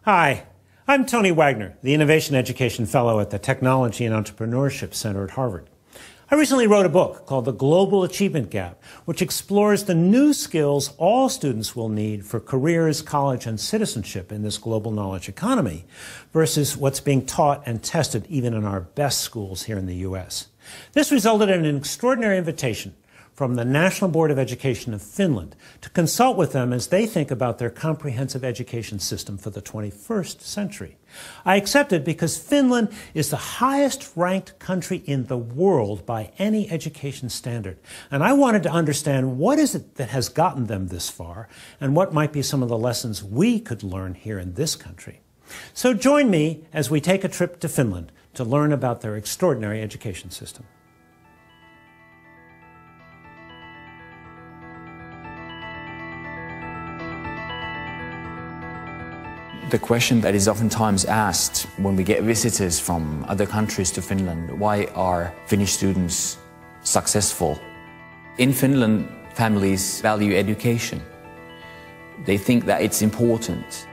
Hi, I'm Tony Wagner, the Innovation Education Fellow at the Technology and Entrepreneurship Center at Harvard. I recently wrote a book called The Global Achievement Gap, which explores the new skills all students will need for careers, college, and citizenship in this global knowledge economy versus what's being taught and tested even in our best schools here in the U.S. This resulted in an extraordinary invitation from the National Board of Education of Finland to consult with them as they think about their comprehensive education system for the 21st century. I accepted because Finland is the highest ranked country in the world by any education standard. And I wanted to understand what is it that has gotten them this far and what might be some of the lessons we could learn here in this country. So join me as we take a trip to Finland to learn about their extraordinary education system. The question that is oftentimes asked when we get visitors from other countries to Finland, why are Finnish students successful? In Finland, families value education. They think that it's important.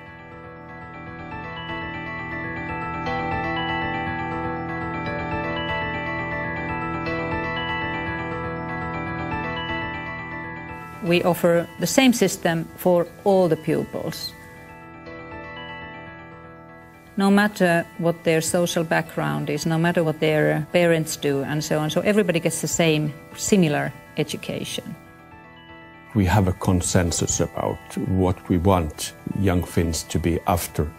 We offer the same system for all the pupils. No matter what their social background is, no matter what their parents do and so on, so everybody gets the same, similar education. We have a consensus about what we want young Finns to be after.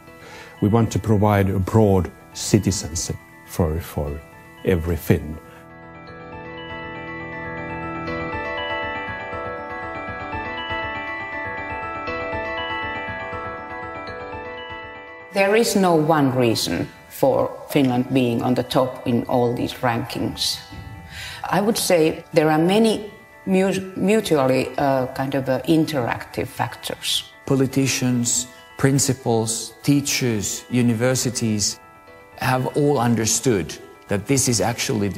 We want to provide a broad citizenship for every Finn. There is no one reason for Finland being on the top in all these rankings. I would say there are many mutually interactive factors. Politicians, principals, teachers, universities have all understood that this is actually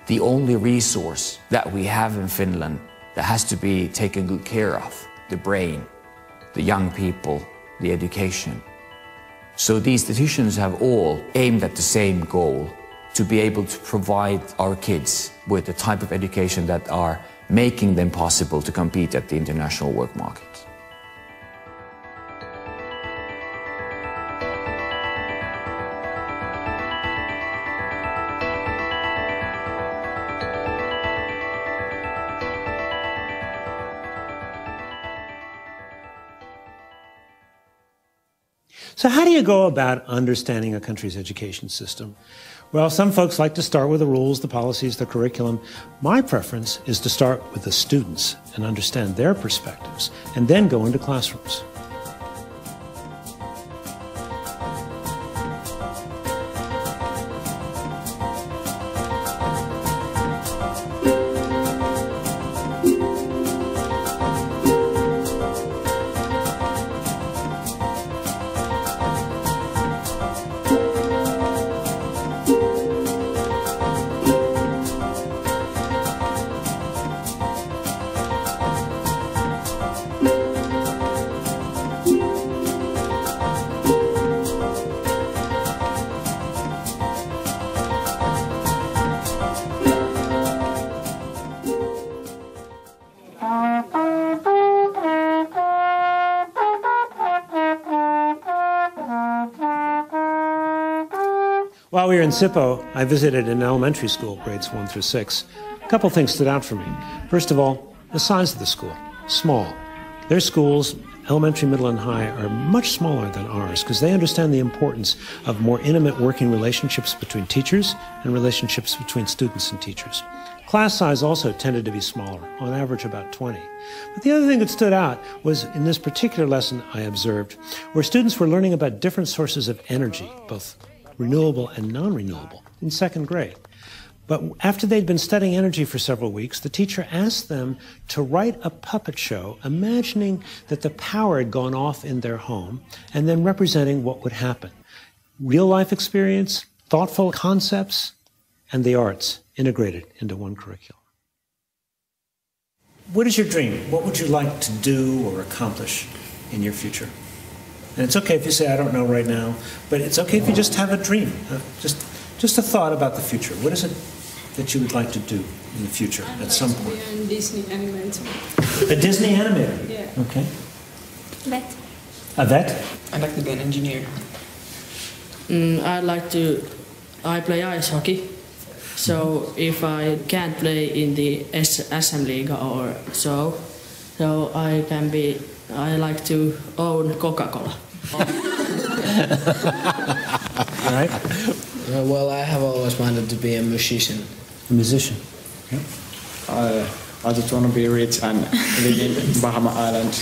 the only resource that we have in Finland that has to be taken good care of. The brain, the young people, the education. So these decisions have all aimed at the same goal, to be able to provide our kids with the type of education that are making them possible to compete at the international work market. So how do you go about understanding a country's education system? Well, some folks like to start with the rules, the policies, the curriculum. My preference is to start with the students and understand their perspectives, and then go into classrooms. While we were in Sippo, I visited an elementary school, grades 1 through 6. A couple things stood out for me. First of all, the size of the school, small. Their schools, elementary, middle, and high, are much smaller than ours because they understand the importance of more intimate working relationships between teachers and relationships between students and teachers. Class size also tended to be smaller, on average about 20. But the other thing that stood out was in this particular lesson I observed, where students were learning about different sources of energy, both renewable and non-renewable, in second grade. But after they'd been studying energy for several weeks, the teacher asked them to write a puppet show, imagining that the power had gone off in their home, and then representing what would happen. Real-life experience, thoughtful concepts, and the arts integrated into one curriculum. What is your dream? What would you like to do or accomplish in your future? And it's okay if you say, I don't know right now, but it's okay if you just have a dream, just a thought about the future. What is it that you would like to do in the future at some point? A Disney animator. A Disney animator? Yeah. Okay. Vet. A vet? I'd like to be an engineer. I play ice hockey. So if I can't play in the SM League or so I like to own Coca-Cola. All right. Well, I have always wanted to be a musician. A musician. Okay. I just want to be rich and live in Bahama Islands.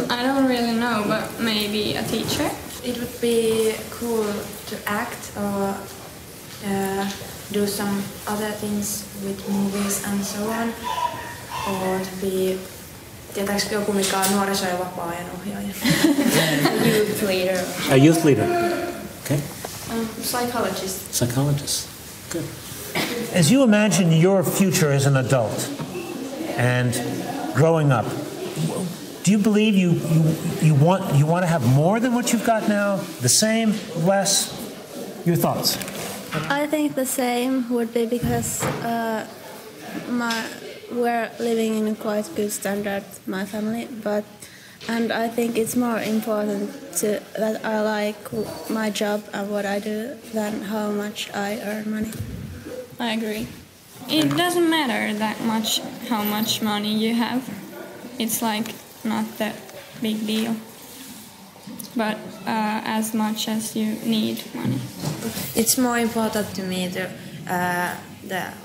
I don't really know, but maybe a teacher. It would be cool to act or do some other things with movies and so on. Or to be, tietääkö joku mikä on nuoriso- ja vapaa-ajan ohjaaja? Youth leader. A youth leader. Okay. Psychologist. Psychologist. Good. As you imagine your future as an adult and growing up, do you believe you want to have more than what you've got now? The same? Less? Your thoughts? I think the same would be because we're living in a quite good standard, my family, and I think it's more important that I like my job and what I do than how much I earn money. I agree. It doesn't matter that much how much money you have. It's like not that big deal. But as much as you need money. It's more important to me to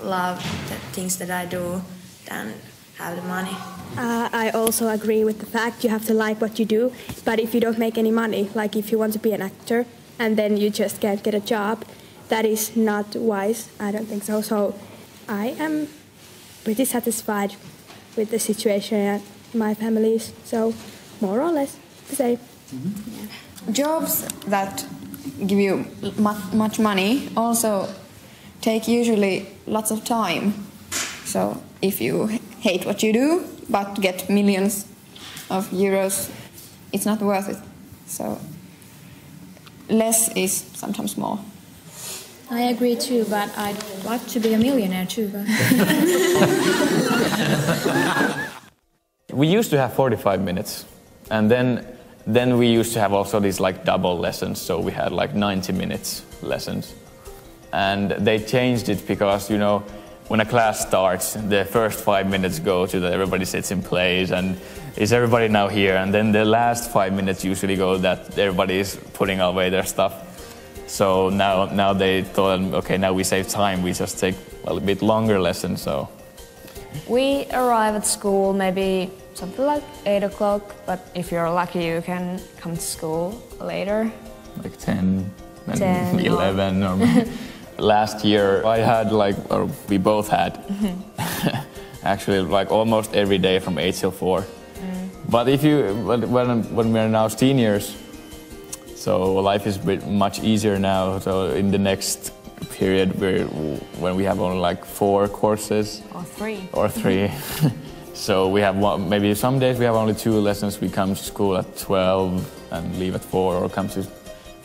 love the things that I do than have the money. I also agree with the fact you have to like what you do, but if you don't make any money, like if you want to be an actor and then you just can't get a job, that is not wise. I don't think so. So I am pretty satisfied with the situation at my family's, so more or less the same. Mm-hmm. Yeah. Jobs that give you much money also take usually lots of time. So if you hate what you do but get millions of euros, it's not worth it. So less is sometimes more. I agree too, but I'd like to be a millionaire too. But we used to have 45 minutes, and then we used to have also these like double lessons, so we had like 90 minutes lessons. And they changed it because, you know, when a class starts, the first 5 minutes go to everybody sits in place and is everybody now here, and then the last 5 minutes usually go that everybody is putting away their stuff. So now they thought, okay, now we save time, we just take a bit longer lessons. So we arrive at school maybe something like 8 o'clock, but if you're lucky you can come to school later. Like 10 and 11 or last year I had or we both had actually like almost every day from 8 till 4. But when we're now seniors, so life is much easier now. So in the next period, when we have only like 4 courses or 3, so we have maybe some days we have only 2 lessons. We come to school at 12 and leave at 4, or come to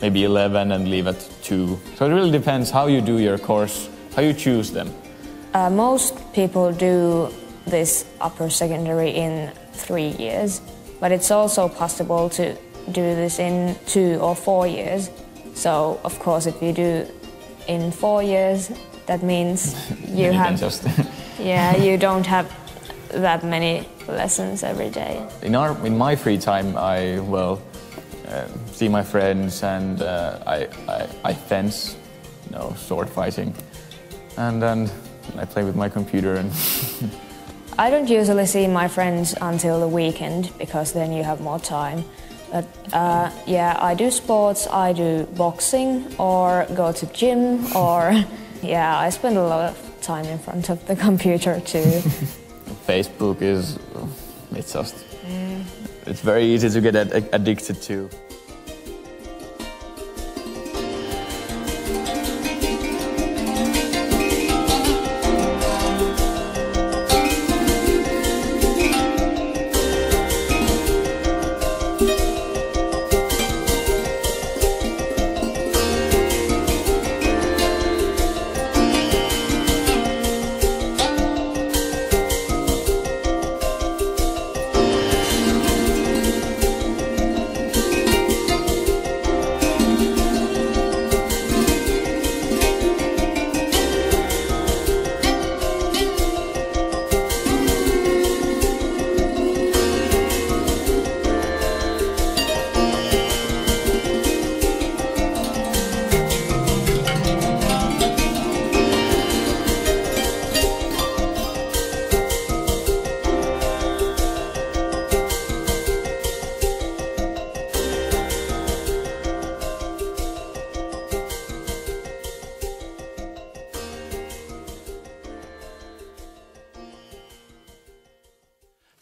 maybe 11 and leave at 2. So it really depends how you do your course, how you choose them. Most people do this upper secondary in 3 years, but it's also possible to do this in 2 or 4 years. So of course if you do in 4 years, that means you have you don't have that many lessons every day. In my free time I see my friends, and I fence, sword fighting, and then I play with my computer. And I don't usually see my friends until the weekend because then you have more time. But I do sports, I do boxing or go to gym, or I spend a lot of time in front of the computer too. Facebook it's very easy to get addicted to.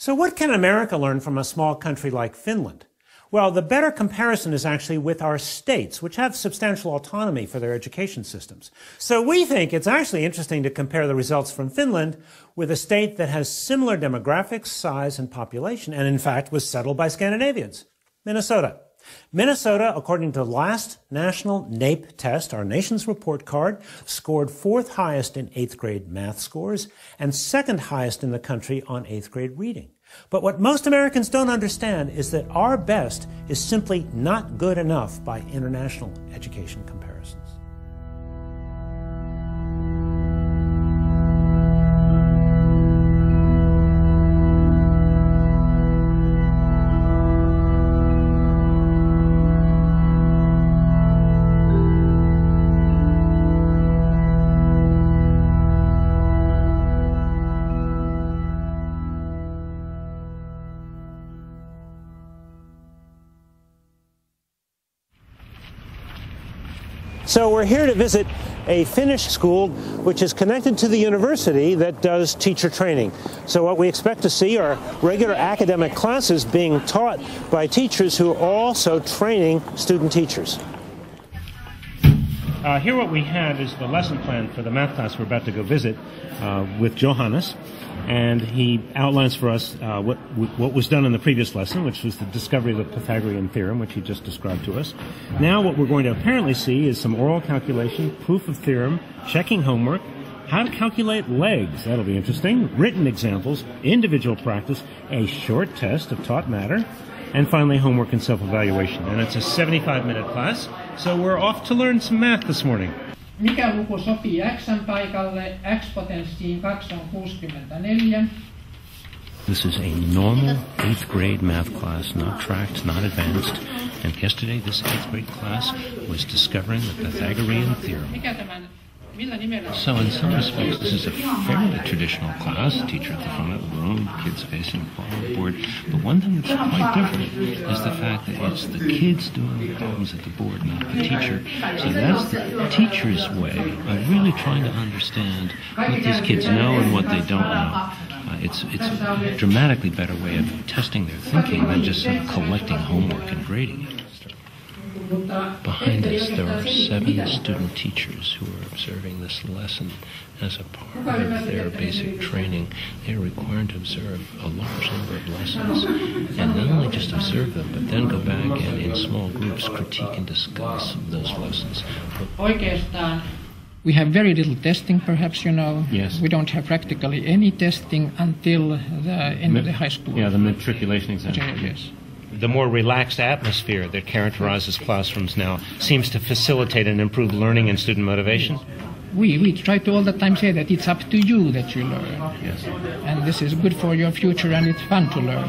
So what can America learn from a small country like Finland? Well, the better comparison is actually with our states, which have substantial autonomy for their education systems. So we think it's actually interesting to compare the results from Finland with a state that has similar demographics, size, and population, and in fact was settled by Scandinavians, Minnesota. Minnesota, according to the last national NAEP test, our nation's report card, scored 4th highest in 8th grade math scores and 2nd highest in the country on 8th grade reading. But what most Americans don't understand is that our best is simply not good enough by international education comparisons. So we're here to visit a Finnish school which is connected to the university that does teacher training. So what we expect to see are regular academic classes being taught by teachers who are also training student teachers. Here what we have is the lesson plan for the math class we're about to go visit with Johannes. And he outlines for us what was done in the previous lesson, which was the discovery of the Pythagorean theorem, which he just described to us. Now what we're going to apparently see is some oral calculation, proof of theorem, checking homework, how to calculate legs, that'll be interesting, written examples, individual practice, a short test of taught matter, and finally homework and self-evaluation. And it's a 75-minute class, so we're off to learn some math this morning. Mikä luku sopii x:n paikalle? X-potenssiin 2 on 64. This is a normal 8th grade math class, not tracked, not advanced. And yesterday this 8th grade class was discovering the Pythagorean theorem. So in some respects this is a fairly traditional class, teacher at the front of the room, kids facing the board. But one thing that's quite different is the fact that it's the kids doing the problems at the board, not the teacher. So that's the teacher's way of really trying to understand what these kids know and what they don't know. It's a dramatically better way of testing their thinking than just sort of collecting homework and grading it. Behind us, there are 7 student teachers who are observing this lesson as a part of their basic training. They are required to observe a large number of lessons, and not only just observe them, but then go back and in small groups critique and discuss those lessons. Oikeastaan we have very little testing, perhaps, you know. Yes. We don't have practically any testing until the end of the high school. Yeah, the matriculation exam. Yes. The more relaxed atmosphere that characterizes classrooms now seems to facilitate and improve learning and student motivation. We try to all the time say that it's up to you that you learn. Yes. And this is good for your future and it's fun to learn.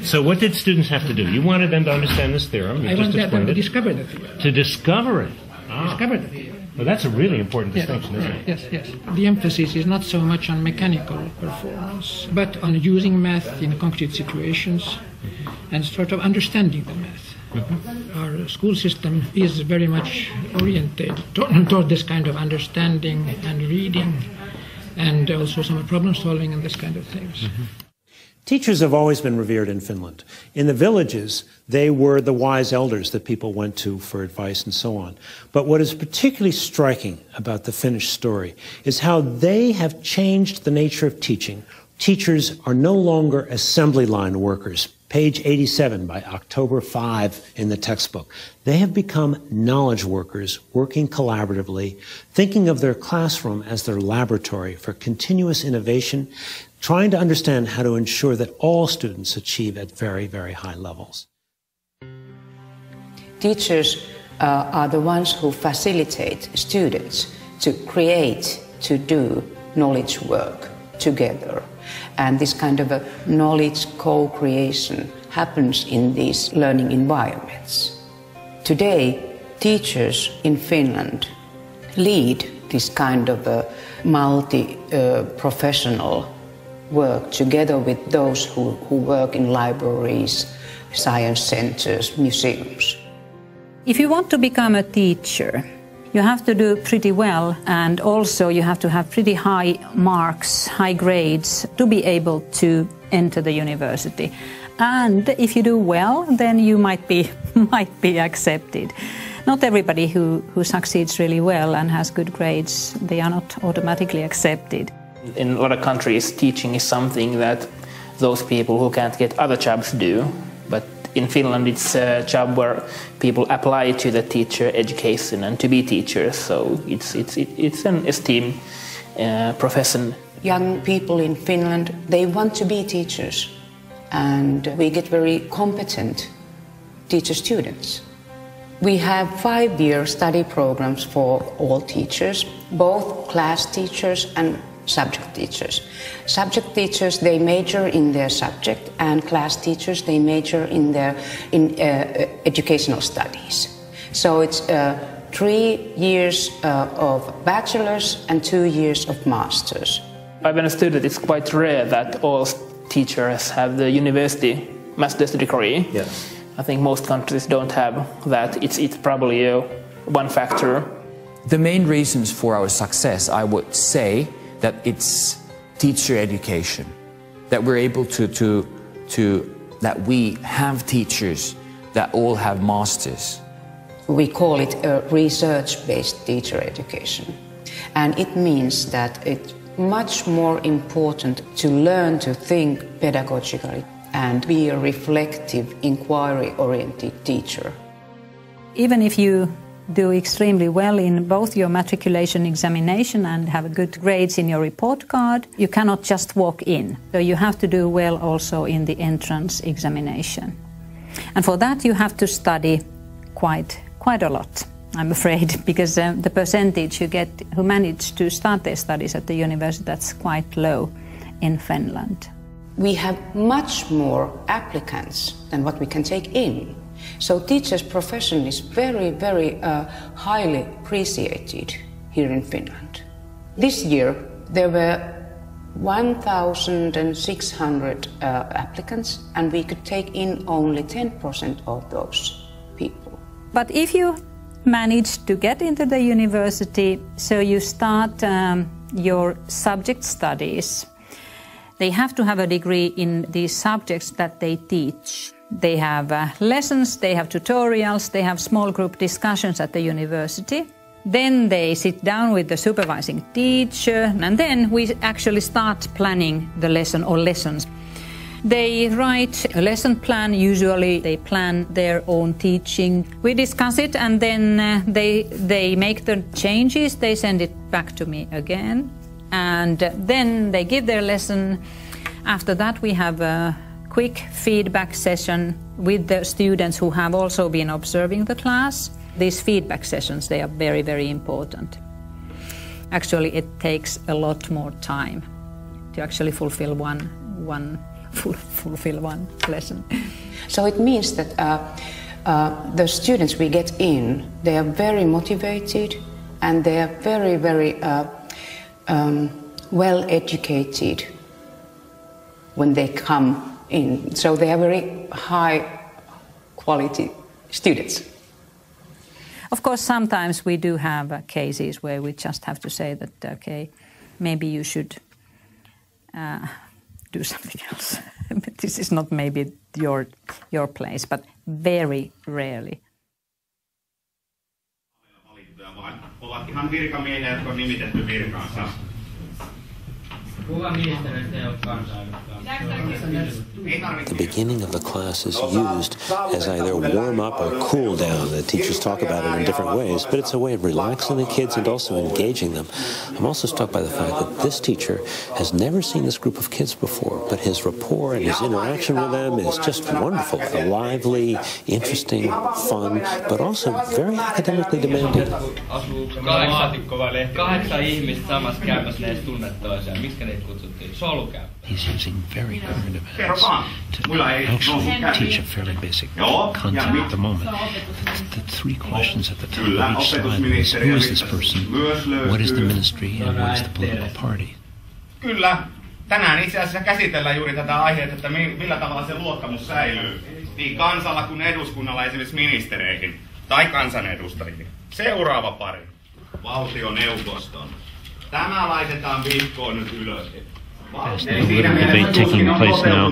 So what did students have to do? You wanted them to understand this theorem. I wanted them to discover the theorem. To discover it? Ah. Discover the theorem. Well, that's a really important distinction, isn't it? Yes, yes. The emphasis is not so much on mechanical performance, but on using math in concrete situations and sort of understanding the math. Our school system is very much oriented toward this kind of understanding and reading and also some problem solving and this kind of things. Teachers have always been revered in Finland. In the villages, they were the wise elders that people went to for advice and so on. But what is particularly striking about the Finnish story is how they have changed the nature of teaching. Teachers are no longer assembly line workers. Page 87 by October 5 in the textbook. They have become knowledge workers, working collaboratively, thinking of their classroom as their laboratory for continuous innovation, trying to understand how to ensure that all students achieve at very, very high levels. Teachers are the ones who facilitate students to create, to do knowledge work together. And this kind of a knowledge co-creation happens in these learning environments. Today, teachers in Finland lead this kind of a multi-professional work together with those who work in libraries, science centers, museums. If you want to become a teacher, You have to do pretty well, and also you have to have pretty high marks, high grades to be able to enter the university. And if you do well, then you might be accepted. Not everybody who succeeds really well and has good grades, they are not automatically accepted. In a lot of countries, teaching is something that those people who can't get other jobs do. But in Finland, it's a job where people apply to the teacher education and to be teachers. So it's an esteemed profession. Young people in Finland, they want to be teachers. And we get very competent teacher students. We have 5-year study programs for all teachers, both class teachers and subject teachers. Subject teachers, they major in their subject, and class teachers, they major in educational studies. So it's 3 years of bachelor's and 2 years of master's. I've understood that it's quite rare that all teachers have the university master's degree. Yeah. I think most countries don't have that. It's probably one factor. The main reasons for our success, I would say, that it's teacher education, that we're able that we have teachers that all have masters. We call it a research-based teacher education. And it means that it's much more important to learn to think pedagogically and be a reflective, inquiry-oriented teacher. Even if you do extremely well in both your matriculation examination and have good grades in your report card, you cannot just walk in. So you have to do well also in the entrance examination. And for that you have to study quite a lot, I'm afraid, because the percentage who manage to start their studies at the university, that's quite low in Finland. We have much more applicants than what we can take in. So teachers' profession is very, very highly appreciated here in Finland. This year there were 1,600 applicants, and we could take in only 10% of those people. But if you manage to get into the university, so you start your subject studies, they have to have a degree in these subjects that they teach. They have lessons, they have tutorials, they have small group discussions at the university. Then they sit down with the supervising teacher, and then we actually start planning the lesson or lessons. They write a lesson plan, usually they plan their own teaching. We discuss it, and then they make the changes, they send it back to me again. And then they give their lesson. After that we have a quick feedback session with the students who have also been observing the class. These feedback sessions, they are very, very important. Actually, it takes a lot more time to actually fulfill one lesson. So it means that the students we get in, they are very motivated and they are very, very well educated when they come in. So they are very high quality students. Of course, sometimes we do have cases where we just have to say that, okay, maybe you should do something else. This is not maybe your place, but very rarely. Ovat ihan virkamiehiä, jotka on nimitetty virkaansa. The beginning of the class is used as either warm up or cool down. The teachers talk about it in different ways, but it's a way of relaxing the kids and also engaging them. I'm also struck by the fact that this teacher has never seen this group of kids before, but his rapport and his interaction with them is just wonderful. Lively, interesting, fun, but also very academically demanding. 8 ihmistä samassa käymässä, ne edes tunne toisiaan. Miksi ne kutsuttiin? Solukäyppä. He's using very hard events to actually teach a fairly basic content at the moment. The 3 questions at the top of each slide is, who is this person, what is the ministry, and what is the political party? Kyllä. Tänään itse asiassa käsitellään juuri tätä aihetta, että millä tavalla se luottamus säilyy niin kansalla kuin eduskunnalla esimerkiksi ministereihin tai kansanedustajiin. Seuraava pari. valtioneuvoston. Tämä laitetaan vihkoon nyt ylös. There's a little debate taking place now.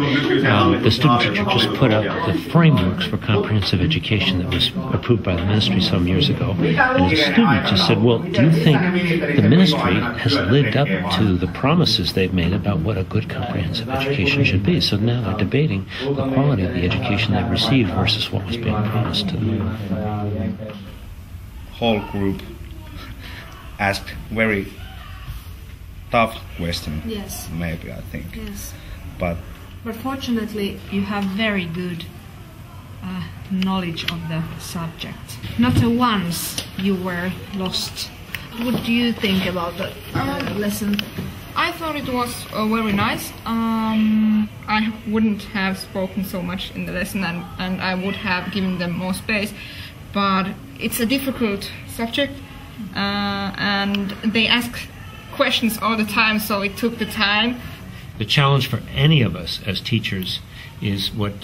The student teacher just put up the frameworks for comprehensive education that was approved by the ministry some years ago. And the student just said, well, do you think the ministry has lived up to the promises they've made about what a good comprehensive education should be? So now they're debating the quality of the education they've received versus what was being promised to them. Whole group asked very tough question. Yes. Maybe, I think. Yes. But fortunately, you have very good knowledge of the subject. Not once you were lost. What do you think about the lesson? I thought it was very nice. I wouldn't have spoken so much in the lesson, and I would have given them more space. But it's a difficult subject, and they ask questions all the time, so it took the time. The challenge for any of us as teachers is what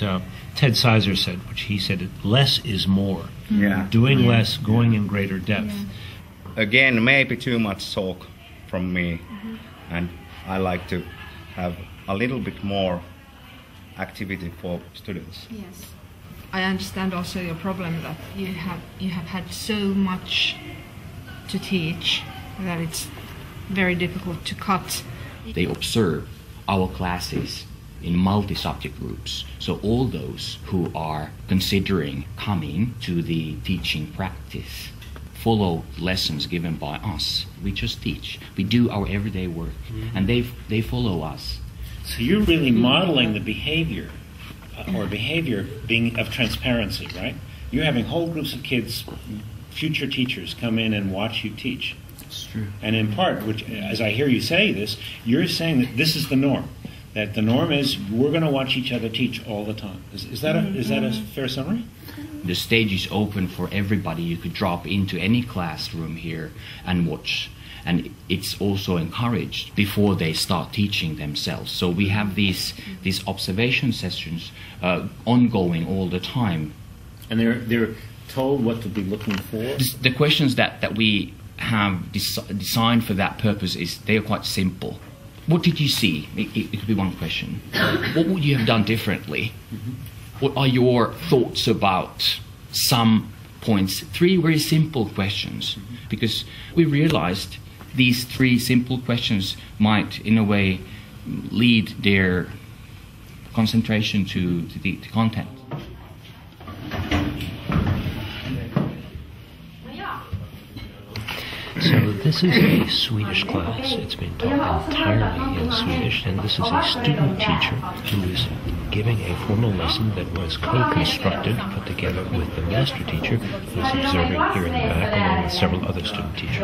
Ted Sizer said, which he said, less is more. Yeah. Doing less, going in greater depth. Yeah. Again, maybe too much talk from me, and I like to have a little bit more activity for students. Yes. I understand also your problem that you have had so much to teach that it's very difficult to cut. They observe our classes in multi-subject groups. So all those who are considering coming to the teaching practice follow lessons given by us. We just teach. We do our everyday work, and they follow us. So you're really modeling the behavior, or behavior being of transparency, right? You're having whole groups of kids, future teachers, come in and watch you teach. It's true. And in part, which, as I hear you say this, you're saying that this is the norm. That the norm is we're going to watch each other teach all the time. Is that a fair summary? The stage is open for everybody. You could drop into any classroom here and watch. And it's also encouraged before they start teaching themselves. So we have these observation sessions ongoing all the time. And they're told what to be looking for? The questions that we have designed for that purpose they're quite simple. What did you see? It could be one question. What would you have done differently? What are your thoughts about some points? 3 very simple questions, because we realized these 3 simple questions might, in a way, lead their concentration to the content. So this is a Swedish class. It's being taught entirely in Swedish, and this is a student teacher who is giving a formal lesson that was co-constructed, put together with the master teacher, who is observing here in the back, along with several other student teachers.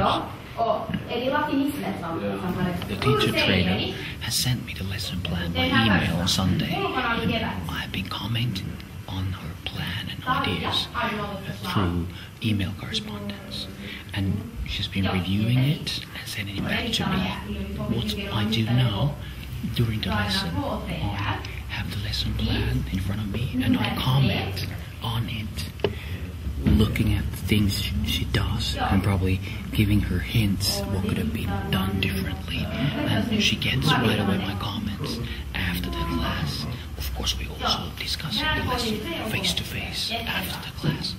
The teacher trainer has sent me the lesson plan by email on Sunday, and I've been commenting on her plan and ideas through email correspondence. And she's been reviewing it and sending it back to me. What I do now during the lesson, I have the lesson plan in front of me and I comment on it, looking at the things she does and probably giving her hints what could have been done differently. And she gets right away my comments after the class. Of course, we also discuss the lesson face to face after the class.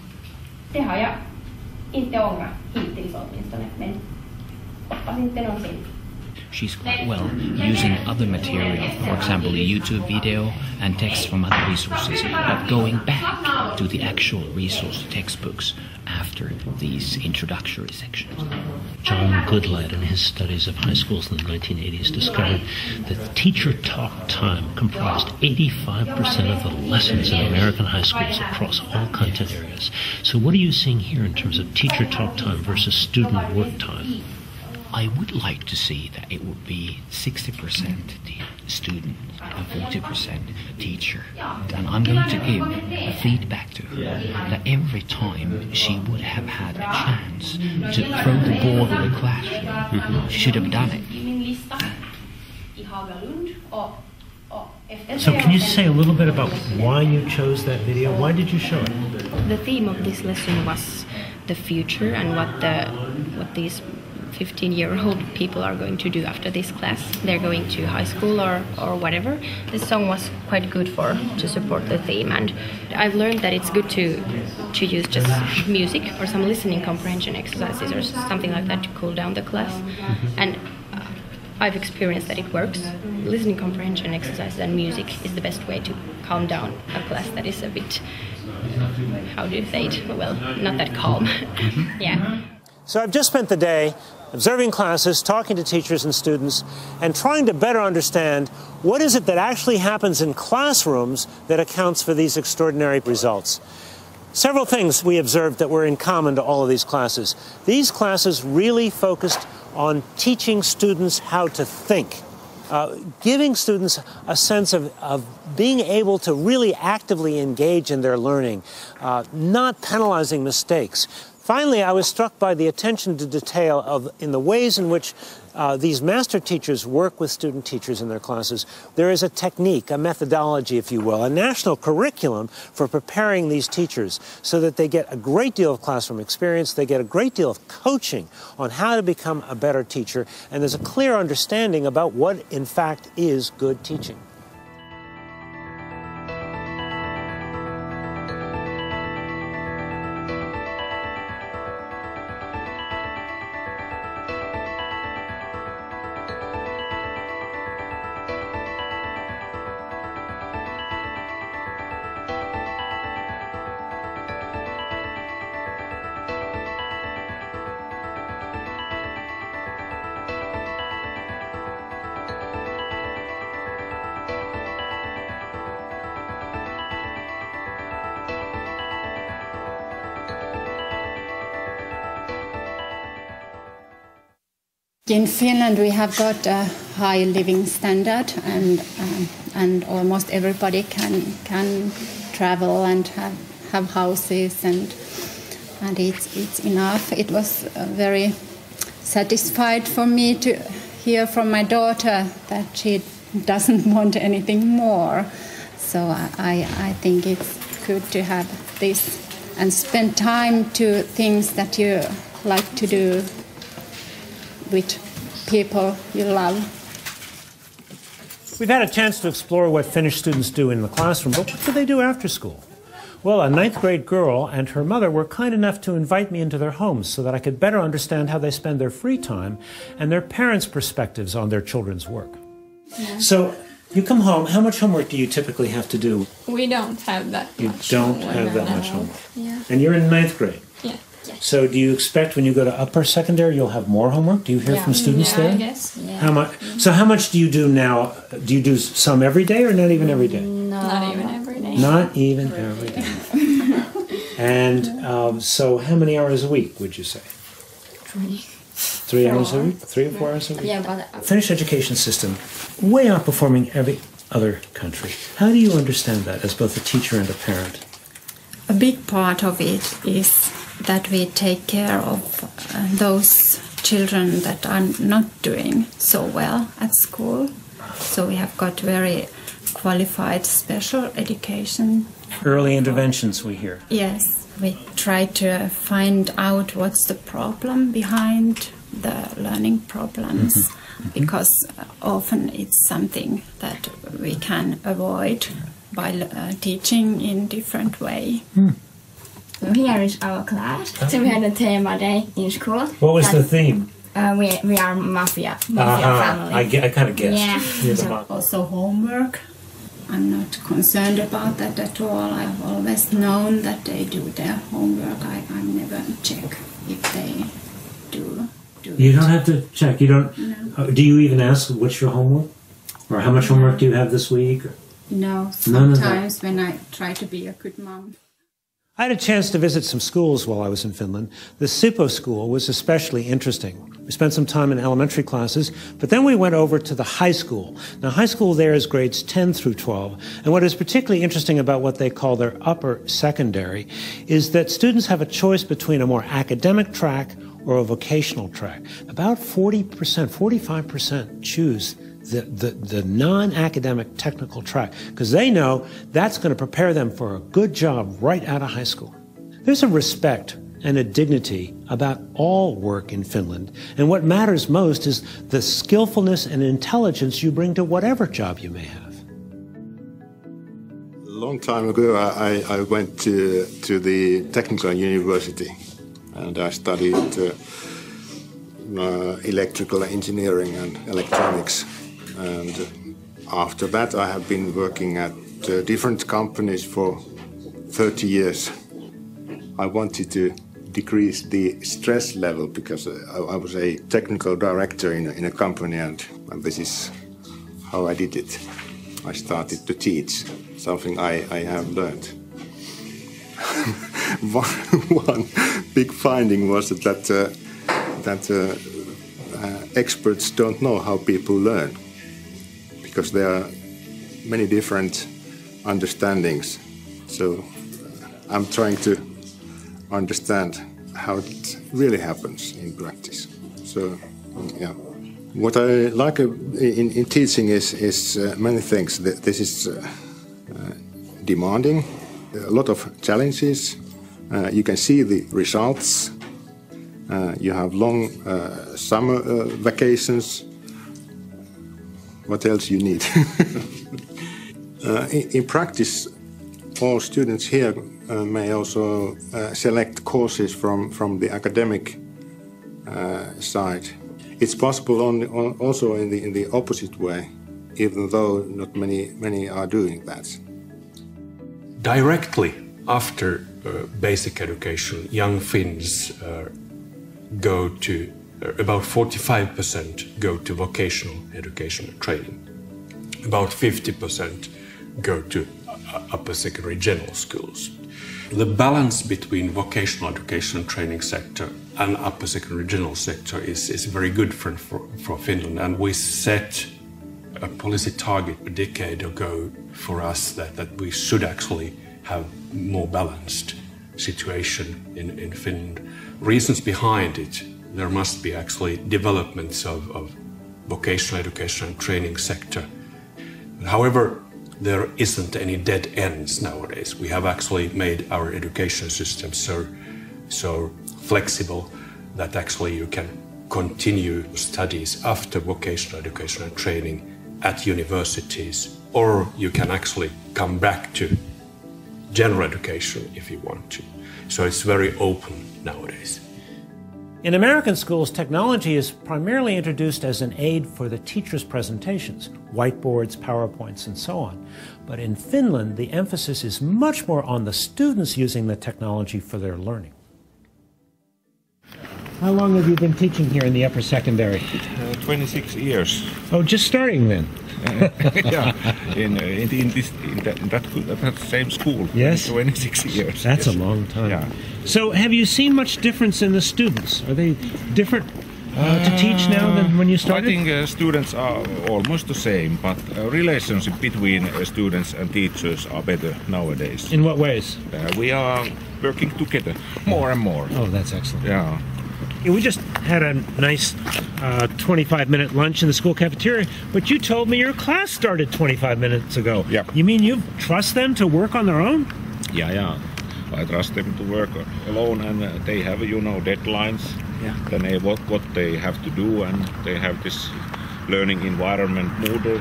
She's quite well using other material, for example, a YouTube video and text from other resources, but going back to the actual resource textbooks after these introductory sections. John Goodlad, in his studies of high schools in the 1980s, discovered that teacher talk time comprised 85% of the lessons in American high schools across all content areas. So what are you seeing here in terms of teacher talk time versus student work time? I would like to see that it would be 60% the student and 40% teacher. And I'm going to give a feedback to her that every time she would have had a chance to throw the ball in the classroom, she should have done it. So can you say a little bit about why you chose that video? Why did you show it? The theme of this lesson was the future and what these 15-year-old people are going to do after this class. They're going to high school or whatever. This song was quite good to support the theme, and I've learned that it's good to use just music or some listening comprehension exercises or something like that to cool down the class. And I've experienced that it works. Listening comprehension exercises and music is the best way to calm down a class that is a bit, how do you say it? Well, not that calm. Yeah. So I've just spent the day observing classes, talking to teachers and students, and trying to better understand what is it that actually happens in classrooms that accounts for these extraordinary results. Several things we observed that were in common to all of these classes. These classes really focused on teaching students how to think, giving students a sense of being able to really actively engage in their learning, not penalizing mistakes. Finally, I was struck by the attention to detail in the ways in which these master teachers work with student teachers in their classes. There is a technique, a methodology, if you will, a national curriculum for preparing these teachers so that they get a great deal of classroom experience, they get a great deal of coaching on how to become a better teacher, and there's a clear understanding about what, in fact, is good teaching. In Finland, we have got a high living standard, and almost everybody can travel and have houses, and it's enough. It was very satisfied for me to hear from my daughter that she doesn't want anything more. So I think it's good to have this and spend time to things that you like to do with people you love. We've had a chance to explore what Finnish students do in the classroom, but what do they do after school? Well, a 9th grade girl and her mother were kind enough to invite me into their homes so that I could better understand how they spend their free time and their parents' perspectives on their children's work. Yeah. So, you come home, how much homework do you typically have to do? We don't have that much. You don't have that much homework. Yeah. And you're in 9th grade? Yeah. So do you expect when you go to upper secondary you'll have more homework? Do you hear from students there? I guess. Yeah. How much? So how much do you do now? Do you do some every day or not even every day? No, not even every day. Not even every day. And so how many hours a week would you say? 3 hours a week? 3 or 4 hours a week? Yeah, but Finnish education system, way outperforming every other country. How do you understand that as both a teacher and a parent? A big part of it is that we take care of those children that are not doing so well at school. So we have got very qualified special education. Early interventions we hear. Yes, we try to find out what's the problem behind the learning problems, because often it's something that we can avoid by teaching in different way. Here is our class. So we had a thema day in school. What was the theme? We are mafia family. I kind of guessed. Yeah. So also homework. I'm not concerned about that at all. I've always known that they do their homework. I never check if they do You don't have to check. You don't. No. Do you even ask what's your homework, or how much homework do you have this week? No. Sometimes when I try to be a good mom. I had a chance to visit some schools while I was in Finland. The Sippo school was especially interesting. We spent some time in elementary classes, but then we went over to the high school. Now, high school there is grades 10 through 12, and what is particularly interesting about what they call their upper secondary is that students have a choice between a more academic track or a vocational track. About 40%, 45% choose the non-academic technical track, because they know that's going to prepare them for a good job right out of high school. There's a respect and a dignity about all work in Finland. And what matters most is the skillfulness and intelligence you bring to whatever job you may have. A long time ago, I went to the technical university and I studied electrical engineering and electronics. And after that, I have been working at different companies for 30 years. I wanted to decrease the stress level because I was a technical director in a company, and this is how I did it. I started to teach something I have learned. One big finding was that experts don't know how people learn, because there are many different understandings. So I'm trying to understand how it really happens in practice. So, yeah. What I like in teaching is many things. This is demanding, a lot of challenges. You can see the results. You have long summer vacations. What else you need? In practice, all students here may also select courses from the academic side. It's possible also in the opposite way, even though not many are doing that. Directly after basic education, young Finns go to, about 45% go to vocational education and training. About 50% go to upper secondary general schools. The balance between vocational education and training sector and upper secondary general sector is very good for Finland, and we set a policy target a decade ago for us that we should actually have more balanced situation in Finland. Reasons behind it, there must be actually developments of vocational education and training sector. However, there isn't any dead ends nowadays. We have actually made our education system so flexible that actually you can continue studies after vocational education and training at universities, or you can actually come back to general education if you want to. So it's very open nowadays. In American schools, technology is primarily introduced as an aid for the teacher's presentations, whiteboards, PowerPoints, and so on. But in Finland, the emphasis is much more on the students using the technology for their learning. How long have you been teaching here in the upper secondary? 26 years. Oh, just starting then? Yeah, in that same school. Yes? 26 years. That's yes. a long time. Yeah. So have you seen much difference in the students? Are they different to teach now than when you started? I think students are almost the same, but relationship between students and teachers are better nowadays. In what ways? We are working together more and more. Oh, that's excellent. Yeah. We just had a nice 25-minute lunch in the school cafeteria, but you told me your class started 25 minutes ago. Yeah. You mean you trust them to work on their own? Yeah. I trust them to work alone, and they have, deadlines. Yeah. Then what they have to do, and they have this learning environment, Moodle,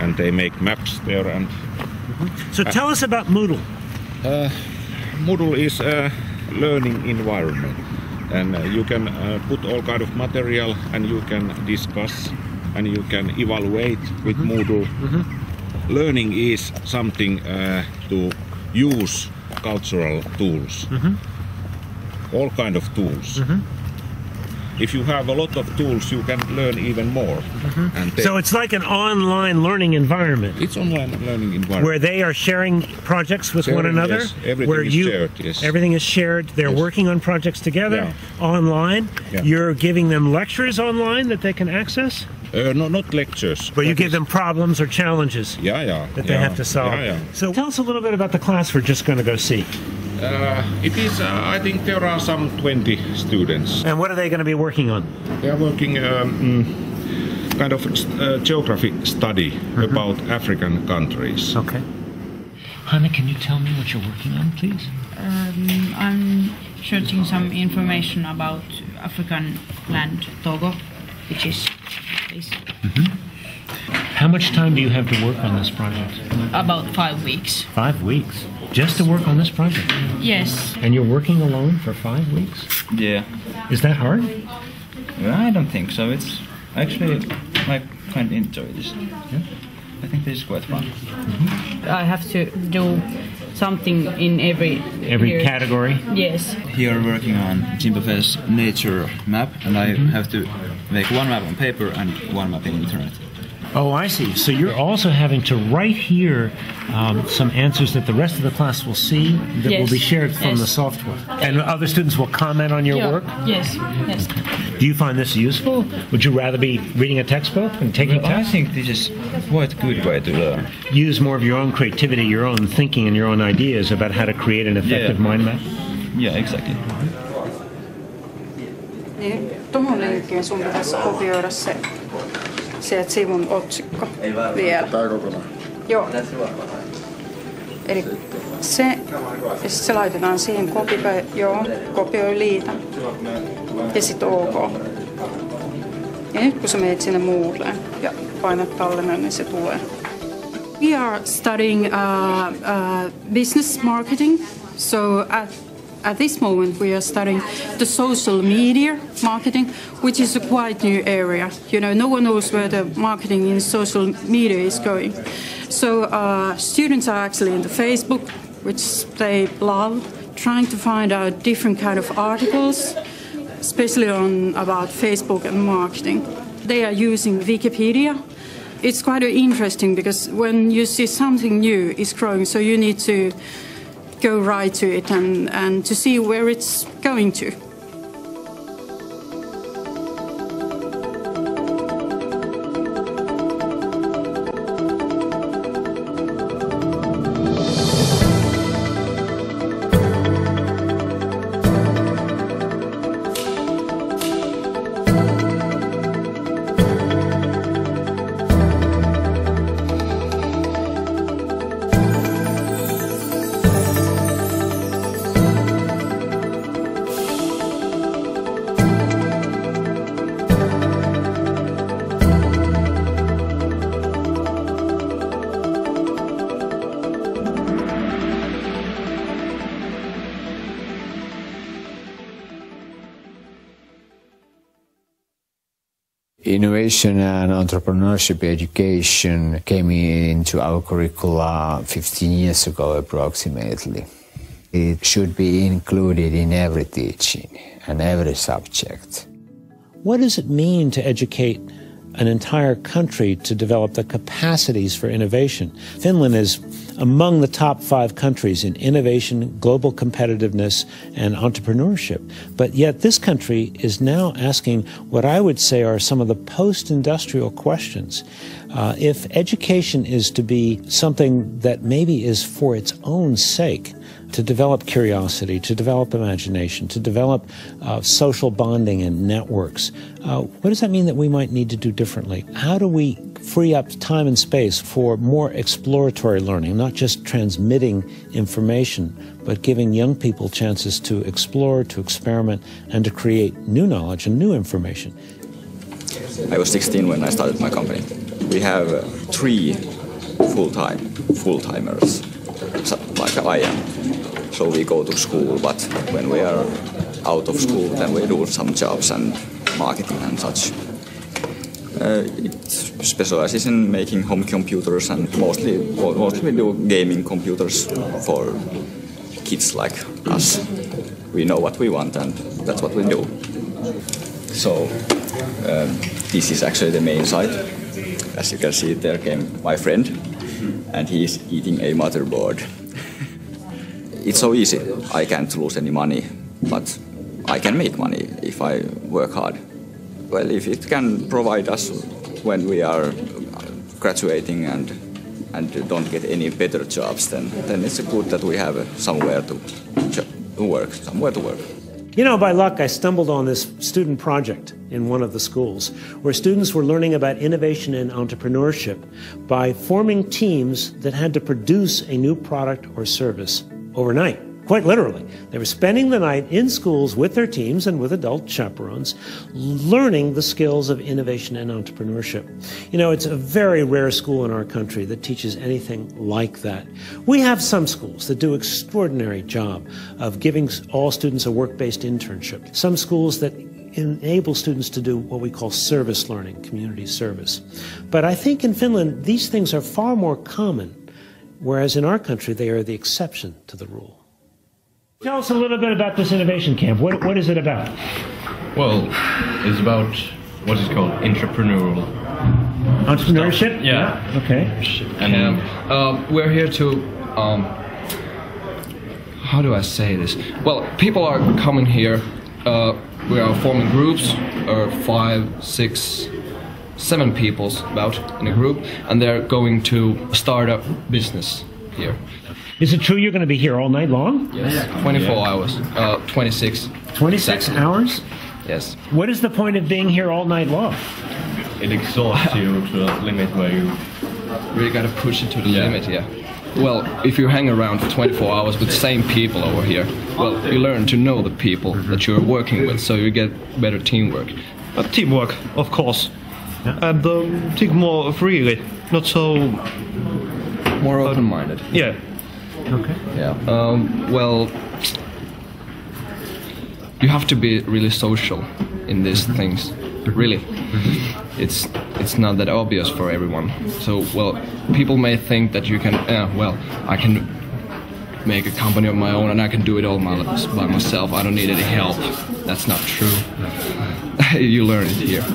and they make maps there. And So tell us about Moodle. Moodle is a learning environment, and you can put all kind of material, and you can discuss, and you can evaluate with Moodle. Learning is something to use cultural tools, all kind of tools. If you have a lot of tools, you can learn even more. And So it's like an online learning environment. It's online learning environment. Where they are sharing projects with one another? Yes. Everything where is shared, yes. Everything is shared. They're working on projects together online. Yeah. You're giving them lectures online that they can access? No, not lectures. But you give them problems or challenges that they have to solve. So tell us a little bit about the class we're just going to go see. It is, I think there are some 20 students. And what are they going to be working on? They are working kind of geography study about African countries. Okay. Hannah, can you tell me what you're working on, please? I'm searching some information about African land Togo, which is this. How much time do you have to work on this project? About 5 weeks. 5 weeks? Just to work on this project? Yes. And you're working alone for 5 weeks? Yeah. Is that hard? Well, I don't think so. It's actually, I kind of enjoy this. Yeah. I think this is quite fun. I have to do something in every category? Yes. Here we're working on Zimbabwe's nature map, and I have to make one map on paper and one map in internet. Oh, I see. So you're also having to write here some answers that the rest of the class will see that will be shared from the software. And other students will comment on your work? Yes, yes. Do you find this useful? Would you rather be reading a textbook and taking tests? I think this is quite a good way to learn. Use more of your own creativity, your own thinking, and your own ideas about how to create an effective mind map? Yeah, exactly. Niin, tuohon linkkiin sun pitäisi kopioida se sieltä sivun otsikko vielä. Tää kokonaan? Joo. Eli se, ja sit se laitetaan siihen kopioi liitä ja sit OK. Ja nyt kun sä menet sinne Moodleen ja painat tallennan, niin se tulee. We are studying business marketing, so at this moment we are studying the social media marketing, which is a quite new area. You know, no one knows where the marketing in social media is going. So students are actually in the Facebook, which they love, trying to find out different kind of articles, especially about Facebook and marketing. They are using Wikipedia. It's quite interesting because when you see something new is growing, so you need to go right to it and to see where it's going to. Innovation and entrepreneurship education came into our curricula 15 years ago approximately. It should be included in every teaching and every subject. What does it mean to educate an entire country to develop the capacities for innovation? Finland is among the top 5 countries in innovation, global competitiveness, and entrepreneurship. But yet this country is now asking what I would say are some of the post-industrial questions. If education is to be something that maybe is for its own sake, to develop curiosity, to develop imagination, to develop social bonding and networks, what does that mean that we might need to do differently? How do we free up time and space for more exploratory learning, not just transmitting information, but giving young people chances to explore, to experiment, and to create new knowledge and new information? I was 16 when I started my company. We have 3 full-timers, like I am. So we go to school, but when we are out of school, then we do some jobs and marketing and such. It specializes in making home computers, and mostly we do gaming computers for kids like us. We know what we want, and that's what we do. So this is actually the main site. As you can see, there came my friend, and he is eating a motherboard. It's so easy. I can't lose any money, but I can make money if I work hard. Well, if it can provide us when we are graduating and don't get any better jobs, then it's good that we have somewhere to work. You know, by luck, I stumbled on this student project in one of the schools where students were learning about innovation and entrepreneurship by forming teams that had to produce a new product or service overnight. quite literally. They were spending the night in schools with their teams and with adult chaperones, learning the skills of innovation and entrepreneurship. You know, it's a very rare school in our country that teaches anything like that. We have some schools that do an extraordinary job of giving all students a work-based internship. Some schools that enable students to do what we call service learning, community service. But I think in Finland, these things are far more common, whereas in our country, they are the exception to the rule. Tell us a little bit about this innovation camp. What is it about? Well, it's about what is called entrepreneurial. Entrepreneurship? Stuff. Yeah. Okay. And we're here to, how do I say this? Well, people are coming here. We are forming groups, 5, 6, 7 people about in a group, and they're going to start a business here. Is it true you're going to be here all night long? Yes, 24 hours, 26. 26 hours? Yes. What is the point of being here all night long? It exhausts you to a limit where you really got to push it to the limit, yeah. Well, if you hang around for 24 hours with the same people over here, well, you learn to know the people that you're working with, so you get better teamwork. Teamwork, of course. And think more freely, not so... More open-minded. Yeah. Okay. Yeah. Well, you have to be really social in these things. Really. It's not that obvious for everyone. So, well, people may think that you can, well, I can make a company of my own and I can do it all by myself. I don't need any help. That's not true. You learn it here.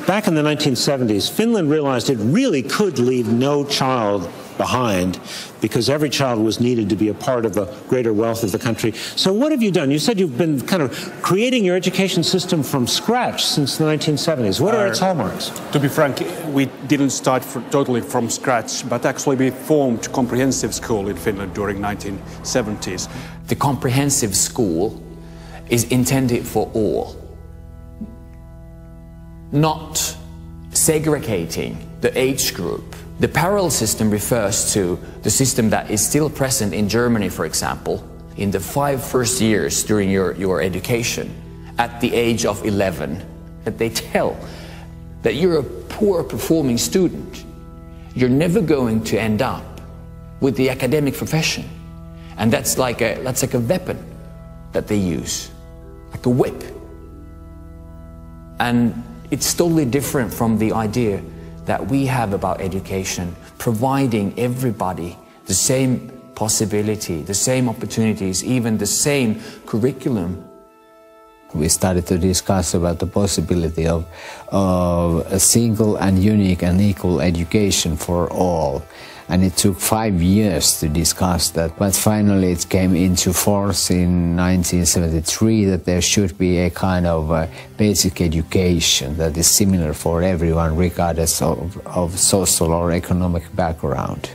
Back in the 1970s, Finland realized it really could leave no child behind because every child was needed to be a part of the greater wealth of the country. So what have you done? You said you've been kind of creating your education system from scratch since the 1970s. What are its hallmarks? To be frank, we didn't start totally from scratch, but actually we formed comprehensive school in Finland during 1970s. The comprehensive school is intended for all, not segregating the age group. The parallel system refers to the system that is still present in Germany, for example, in the 5 first years during your education, at the age of 11, that they tell that you're a poor performing student. You're never going to end up with the academic profession. And that's like a weapon that they use, like a whip. And it's totally different from the idea that we have about education, providing everybody the same possibility, the same opportunities, even the same curriculum. We started to discuss about the possibility of a single and unique and equal education for all. And it took 5 years to discuss that, but finally it came into force in 1973 that there should be a kind of basic education that is similar for everyone regardless of social or economic background.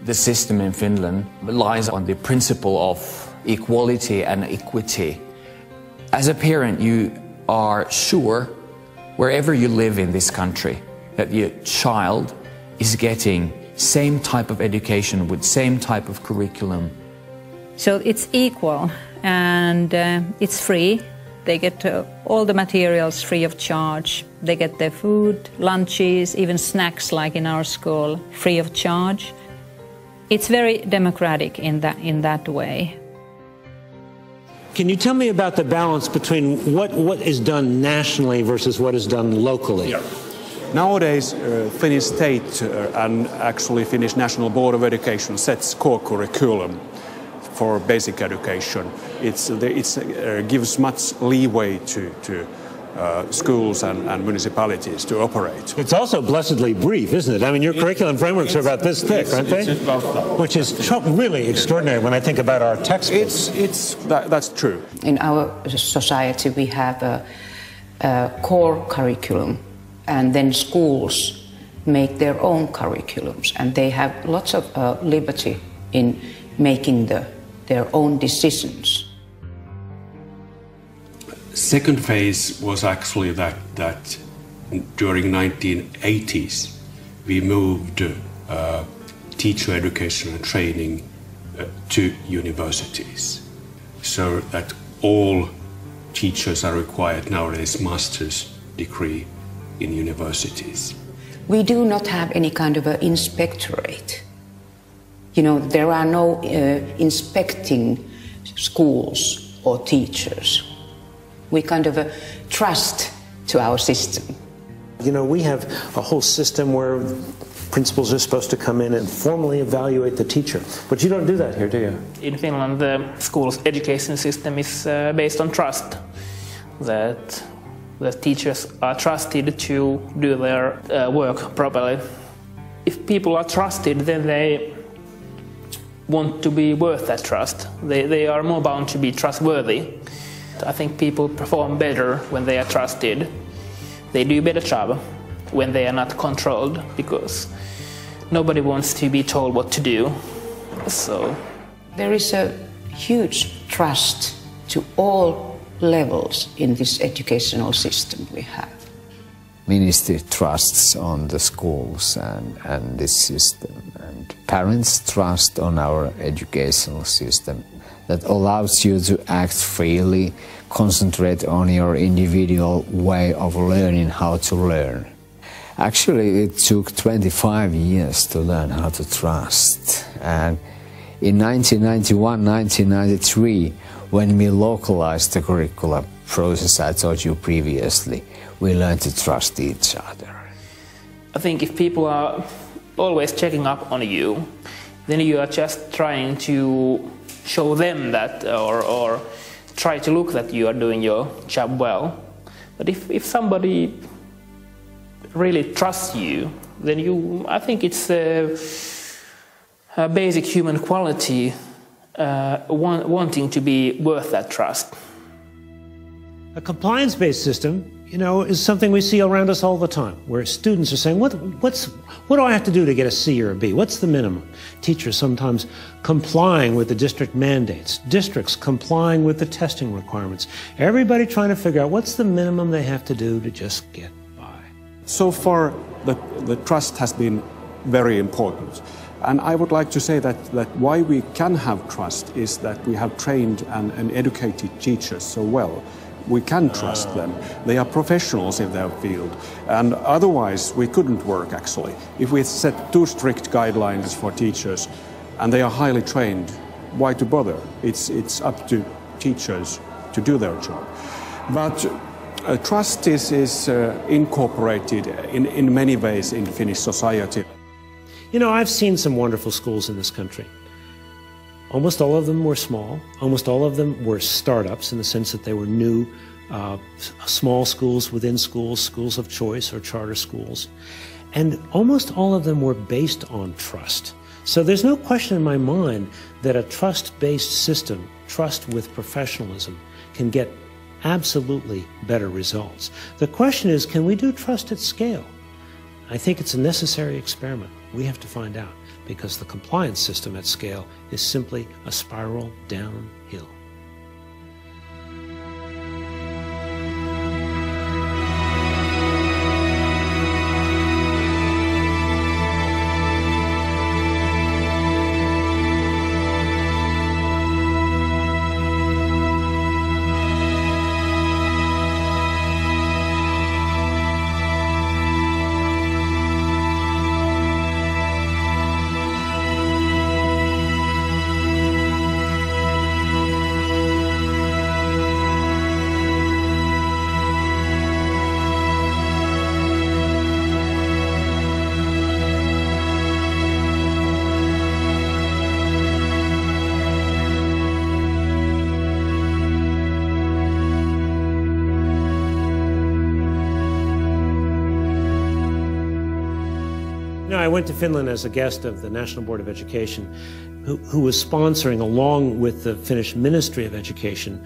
The system in Finland relies on the principle of equality and equity. As a parent, you are sure, wherever you live in this country, that your child is getting same type of education with same type of curriculum. So it's equal and it's free. They get all the materials free of charge. They get their food, lunches, even snacks like in our school, free of charge. It's very democratic in that way. Can you tell me about the balance between what is done nationally versus what is done locally? Yeah. Nowadays, Finnish state and actually Finnish National Board of Education sets core curriculum for basic education. It gives much leeway to schools and municipalities to operate. It's also blessedly brief, isn't it? I mean, your curriculum frameworks are about this thick, aren't they? It's about that. Which is really extraordinary when I think about our textbooks. That's true. In our society, we have a core curriculum. And then schools make their own curriculums, and they have lots of liberty in making their own decisions. Second phase was actually that during 1980s we moved teacher education and training to universities, so that all teachers are required nowadays master's degree in universities. We do not have any kind of an inspectorate. You know, there are no inspecting schools or teachers. We kind of trust to our system. You know, we have a whole system where principals are supposed to come in and formally evaluate the teacher. But you don't do that here, do you? In Finland, the school's education system is based on trust. That the teachers are trusted to do their work properly. If people are trusted, then they want to be worth that trust. They are more bound to be trustworthy. I think people perform better when they are trusted. They do a better job when they are not controlled, because nobody wants to be told what to do. So there is a huge trust to all levels in this educational system we have. Ministry trusts on the schools and this system, and parents trust on our educational system that allows you to act freely, concentrate on your individual way of learning how to learn. Actually, it took 25 years to learn how to trust. And in 1991, 1993, when we localized the curriculum process I told you previously, we learned to trust each other. I think if people are always checking up on you, then you are just trying to show them that, or try to look that you are doing your job well. But if somebody really trusts you, then I think it's a basic human quality, wanting to be worth that trust. A compliance-based system, you know, is something we see around us all the time, where students are saying, what do I have to do to get a C or a B? What's the minimum? Teachers sometimes complying with the district mandates, districts complying with the testing requirements, everybody trying to figure out what's the minimum they have to do to just get by. So far, the trust has been very important. And I would like to say that why we can have trust is that we have trained and educated teachers so well. We can trust them. They are professionals in their field. And otherwise, we couldn't work, actually. If we set too strict guidelines for teachers and they are highly trained, why to bother? It's up to teachers to do their job. But trust is incorporated in many ways in Finnish society. You know, I've seen some wonderful schools in this country. Almost all of them were small. Almost all of them were startups in the sense that they were new, small schools within schools, schools of choice or charter schools. And almost all of them were based on trust. So there's no question in my mind that a trust-based system, trust with professionalism, can get absolutely better results. The question is, can we do trust at scale? I think it's a necessary experiment. We have to find out, because the compliance system at scale is simply a spiral downhill. I went to Finland as a guest of the National Board of Education, who was sponsoring, along with the Finnish Ministry of Education,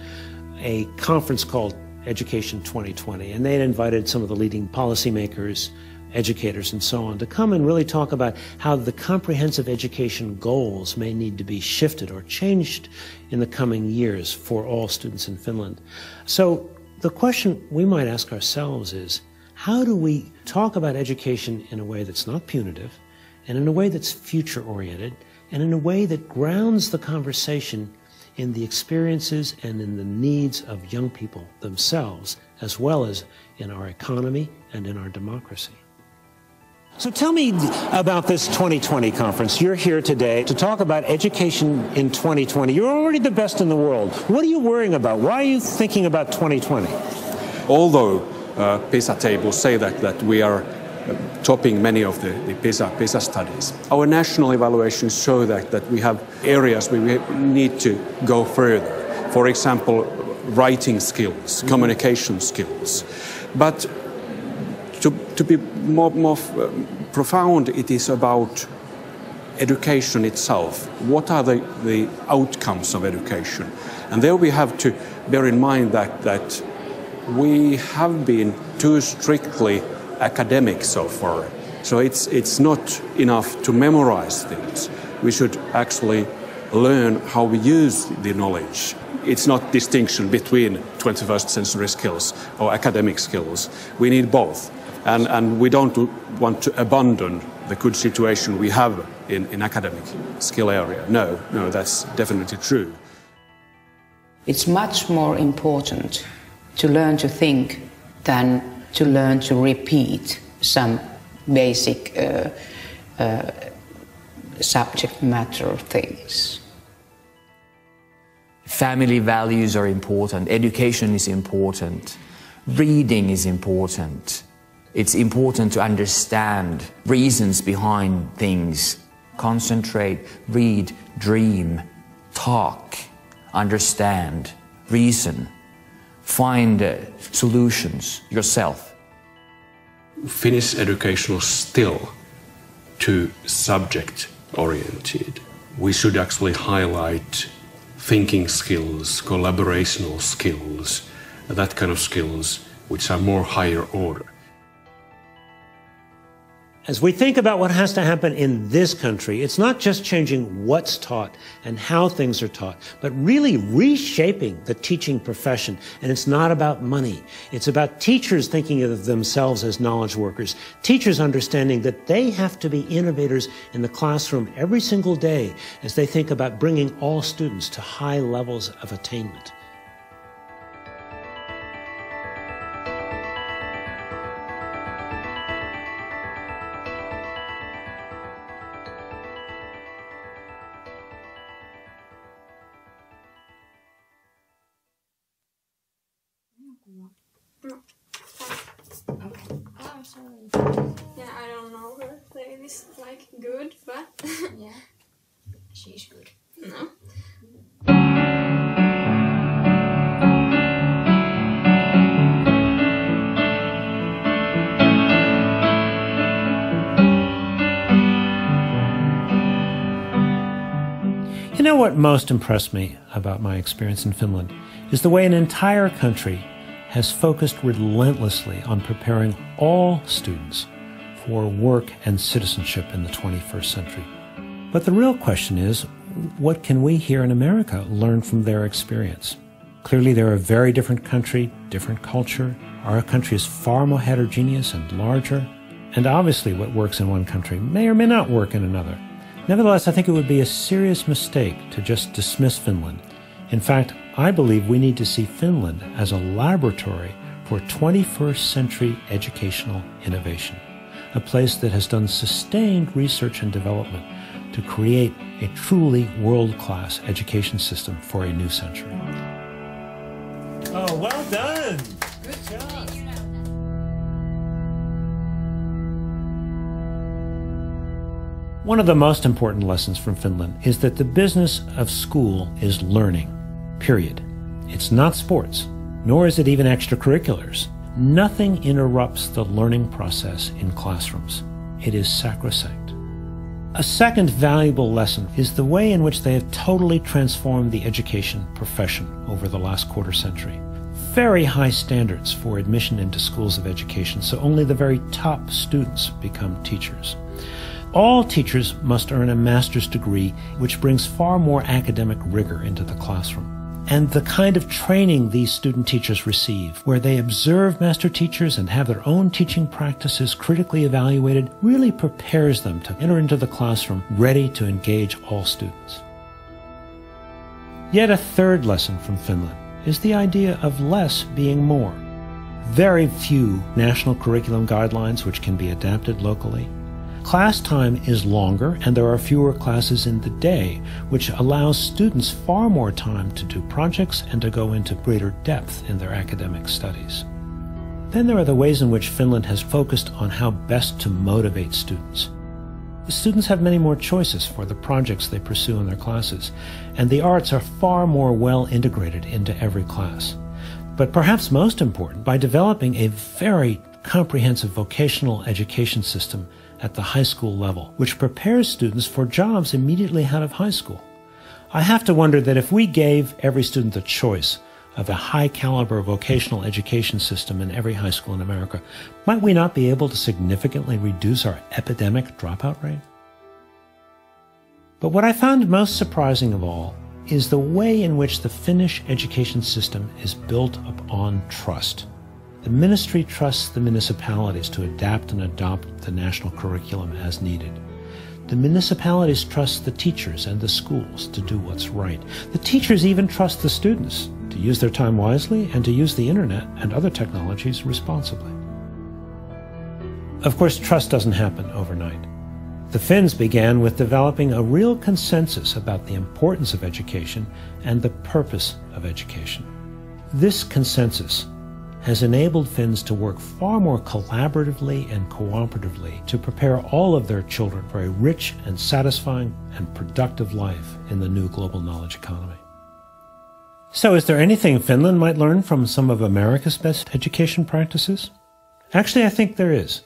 a conference called Education 2020. And they had invited some of the leading policymakers, educators, and so on to come and really talk about how the comprehensive education goals may need to be shifted or changed in the coming years for all students in Finland. So the question we might ask ourselves is, how do we talk about education in a way that's not punitive and in a way that's future-oriented and in a way that grounds the conversation in the experiences and in the needs of young people themselves, as well as in our economy and in our democracy. So tell me about this 2020 conference. You're here today to talk about education in 2020. You're already the best in the world. What are you worrying about? Why are you thinking about 2020? Although PISA tables say that we are topping many of the PISA studies, our national evaluations show that we have areas where we need to go further. For example, writing skills, communication skills. But to be more profound, it is about education itself. What are the outcomes of education? And there we have to bear in mind that we have been too strictly academic so far. So it's not enough to memorize things. We should actually learn how we use the knowledge. It's not distinction between 21st century skills or academic skills. We need both. And we don't want to abandon the good situation we have in academic skill area. No, that's definitely true. It's much more important to learn to think than to learn to repeat some basic subject matter things. Family values are important, education is important, reading is important. It's important to understand reasons behind things. Concentrate, read, dream, talk, understand, reason, find solutions yourself. Finnish education is still too subject-oriented. We should actually highlight thinking skills, collaborational skills, that kind of skills which are more higher order. As we think about what has to happen in this country, it's not just changing what's taught and how things are taught, but really reshaping the teaching profession. And it's not about money. It's about teachers thinking of themselves as knowledge workers, teachers understanding that they have to be innovators in the classroom every single day as they think about bringing all students to high levels of attainment. Yeah, I don't know her play this like good, but yeah, she's good. No. You know what most impressed me about my experience in Finland is the way an entire country has focused relentlessly on preparing all students for work and citizenship in the 21st century. But the real question is, what can we here in America learn from their experience? Clearly they're a very different country, different culture. Our country is far more heterogeneous and larger. And obviously what works in one country may or may not work in another. Nevertheless, I think it would be a serious mistake to just dismiss Finland. In fact, I believe we need to see Finland as a laboratory for 21st century educational innovation, a place that has done sustained research and development to create a truly world-class education system for a new century. Oh, well done! Good job! One of the most important lessons from Finland is that the business of school is learning, period. It's not sports, nor is it even extracurriculars. Nothing interrupts the learning process in classrooms. It is sacrosanct. A second valuable lesson is the way in which they have totally transformed the education profession over the last quarter century. Very high standards for admission into schools of education, so only the very top students become teachers. All teachers must earn a master's degree, which brings far more academic rigor into the classroom. and the kind of training these student teachers receive, where they observe master teachers and have their own teaching practices critically evaluated, really prepares them to enter into the classroom ready to engage all students. Yet a third lesson from Finland is the idea of less being more. Very few national curriculum guidelines which can be adapted locally. Class time is longer and there are fewer classes in the day, which allows students far more time to do projects and to go into greater depth in their academic studies. Then there are the ways in which Finland has focused on how best to motivate students. The students have many more choices for the projects they pursue in their classes, and the arts are far more well integrated into every class. But perhaps most important, by developing a very comprehensive vocational education system at the high school level, which prepares students for jobs immediately out of high school. I have to wonder that if we gave every student the choice of a high-caliber vocational education system in every high school in America, might we not be able to significantly reduce our epidemic dropout rate? But what I found most surprising of all is the way in which the Finnish education system is built upon trust. The ministry trusts the municipalities to adapt and adopt the national curriculum as needed. The municipalities trust the teachers and the schools to do what's right. The teachers even trust the students to use their time wisely and to use the internet and other technologies responsibly. Of course, trust doesn't happen overnight. The Finns began with developing a real consensus about the importance of education and the purpose of education. This consensus has enabled Finns to work far more collaboratively and cooperatively to prepare all of their children for a rich and satisfying and productive life in the new global knowledge economy. So is there anything Finland might learn from some of America's best education practices? Actually, I think there is.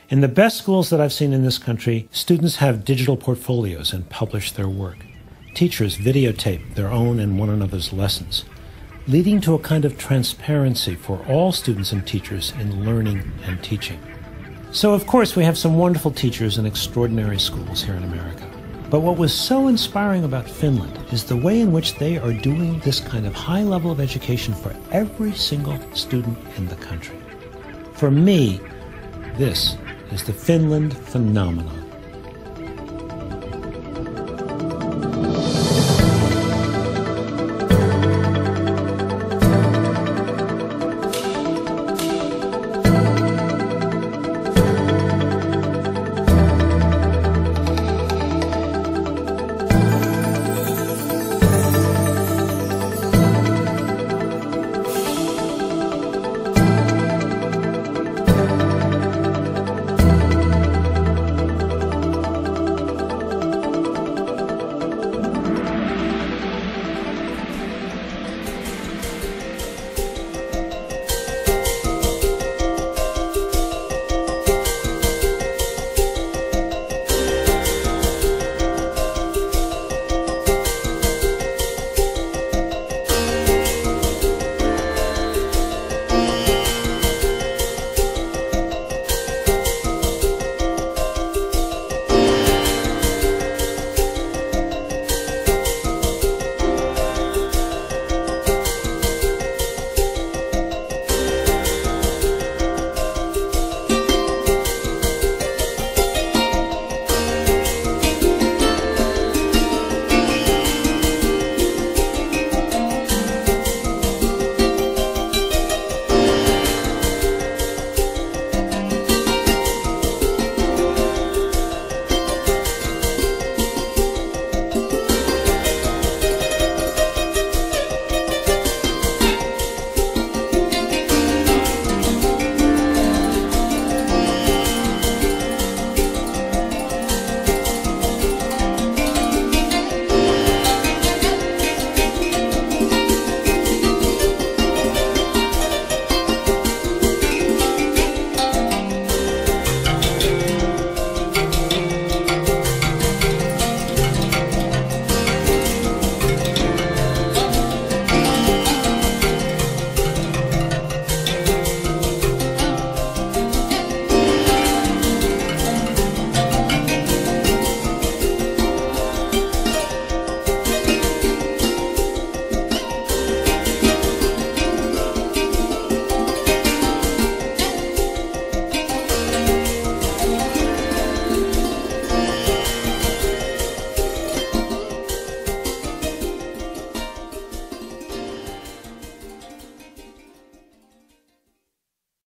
In the best schools that I've seen in this country, students have digital portfolios and publish their work. Teachers videotape their own and one another's lessons, leading to a kind of transparency for all students and teachers in learning and teaching. So, of course, we have some wonderful teachers in extraordinary schools here in America. But what was so inspiring about Finland is the way in which they are doing this kind of high level of education for every single student in the country. For me, this is the Finland phenomenon.